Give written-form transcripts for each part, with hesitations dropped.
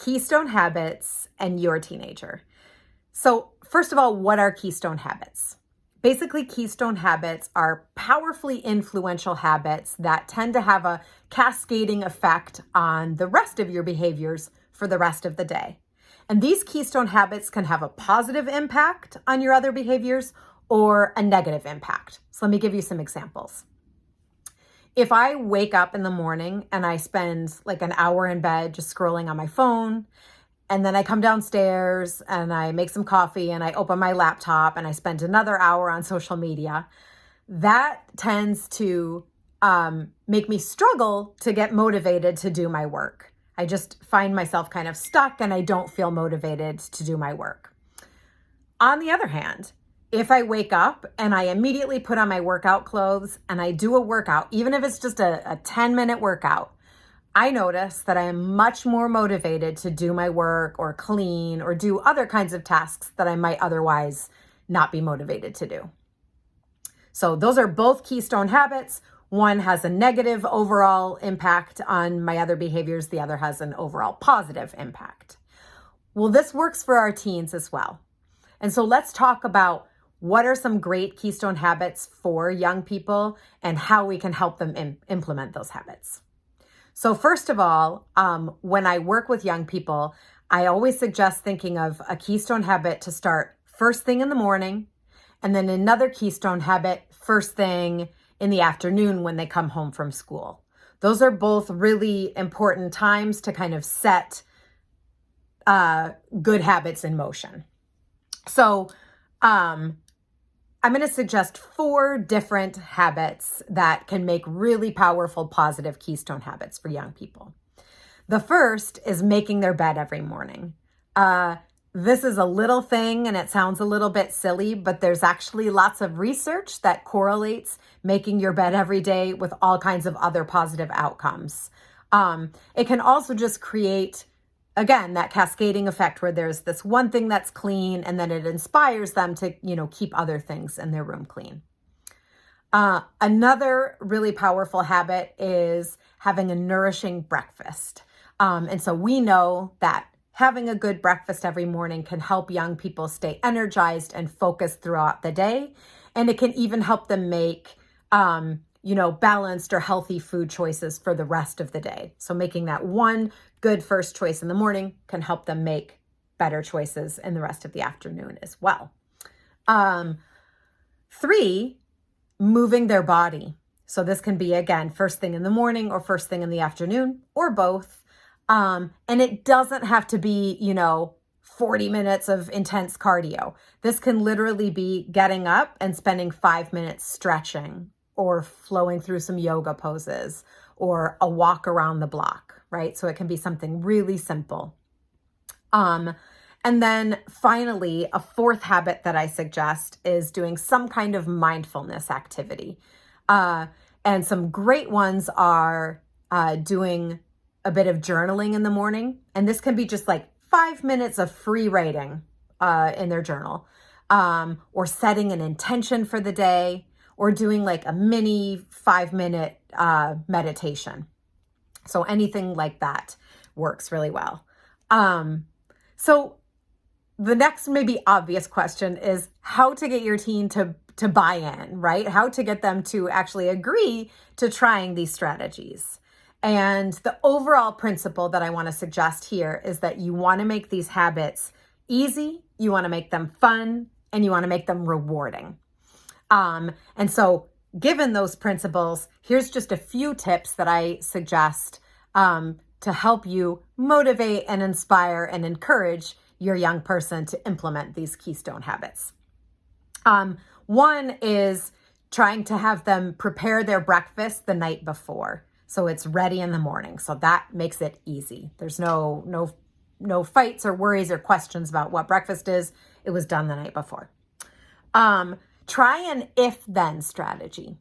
keystone habits and your teenager. So first of all, what are keystone habits? Basically, keystone habits are powerfully influential habits that tend to have a cascading effect on the rest of your behaviors for the rest of the day. And these keystone habits can have a positive impact on your other behaviors or a negative impact. So let me give you some examples. If I wake up in the morning and I spend like an hour in bed just scrolling on my phone, and then I come downstairs and I make some coffee and I open my laptop and I spend another hour on social media, that tends to make me struggle to get motivated to do my work. I just find myself kind of stuck and I don't feel motivated to do my work. On the other hand, if I wake up and I immediately put on my workout clothes and I do a workout, even if it's just a 10-minute workout, I notice that I am much more motivated to do my work or clean or do other kinds of tasks that I might otherwise not be motivated to do. So those are both keystone habits. One has a negative overall impact on my other behaviors. The other has an overall positive impact. Well, this works for our teens as well. And so let's talk about what are some great keystone habits for young people and how we can help them implement those habits. So first of all, when I work with young people, I always suggest thinking of a keystone habit to start first thing in the morning, and then another keystone habit first thing in the afternoon when they come home from school. Those are both really important times to kind of set good habits in motion. So I'm going to suggest 4 different habits that can make really powerful, positive keystone habits for young people. The first is making their bed every morning. This is a little thing and it sounds a little bit silly, but there's actually lots of research that correlates making your bed every day with all kinds of other positive outcomes. It can also just create, again, that cascading effect where there's this one thing that's clean and then it inspires them to, keep other things in their room clean. Another really powerful habit is having a nourishing breakfast. And so we know that having a good breakfast every morning can help young people stay energized and focused throughout the day. And it can even help them make, balanced or healthy food choices for the rest of the day. So making that one good first choice in the morning can help them make better choices in the rest of the afternoon as well. 3, moving their body. So this can be, again, first thing in the morning or first thing in the afternoon or both. And it doesn't have to be, 40 minutes of intense cardio. This can literally be getting up and spending 5 minutes stretching or flowing through some yoga poses or a walk around the block, right? So it can be something really simple. And then finally, a 4th habit that I suggest is doing some kind of mindfulness activity. And some great ones are doing a bit of journaling in the morning. And this can be just like 5 minutes of free writing in their journal, or setting an intention for the day, or doing like a mini 5-minute meditation. So anything like that works really well. So the next maybe obvious question is how to get your teen to buy in, right? How to get them to actually agree to trying these strategies. And the overall principle that I want to suggest here is that you want to make these habits easy, you want to make them fun, and you want to make them rewarding. And so given those principles, here's just a few tips that I suggest to help you motivate and inspire and encourage your young person to implement these keystone habits. One is trying to have them prepare their breakfast the night before, so it's ready in the morning. So that makes it easy. There's no fights or worries or questions about what breakfast is. It was done the night before. Try an if-then strategy.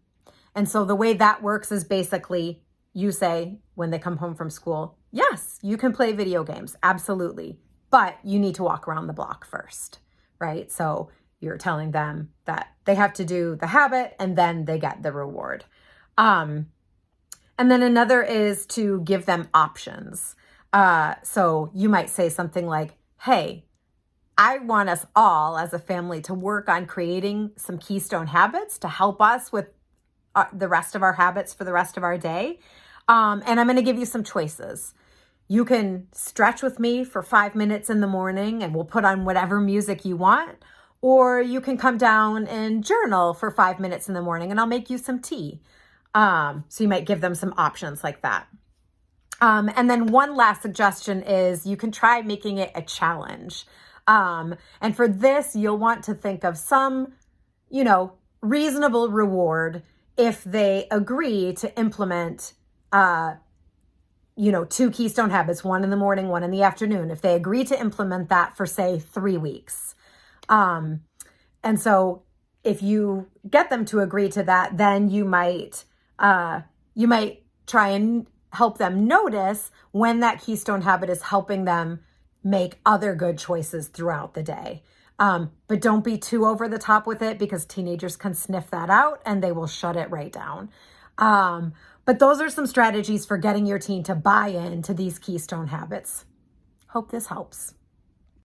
And so the way that works is basically you say when they come home from school, yes, you can play video games, absolutely, but you need to walk around the block first, right? So you're telling them that they have to do the habit and then they get the reward. And then another is to give them options. So you might say something like, hey, I want us all as a family to work on creating some keystone habits to help us with the rest of our habits for the rest of our day. And I'm going to give you some choices. You can stretch with me for 5 minutes in the morning and we'll put on whatever music you want. Or you can come down and journal for 5 minutes in the morning and I'll make you some tea. So you might give them some options like that. And then one last suggestion is you can try making it a challenge. And for this, you'll want to think of some, reasonable reward if they agree to implement, 2 keystone habits, one in the morning, one in the afternoon, if they agree to implement that for, say, 3 weeks. And so if you get them to agree to that, then you might try and help them notice when that keystone habit is helping them make other good choices throughout the day. But don't be too over the top with it because teenagers can sniff that out and they will shut it right down. But those are some strategies for getting your teen to buy into these keystone habits. Hope this helps.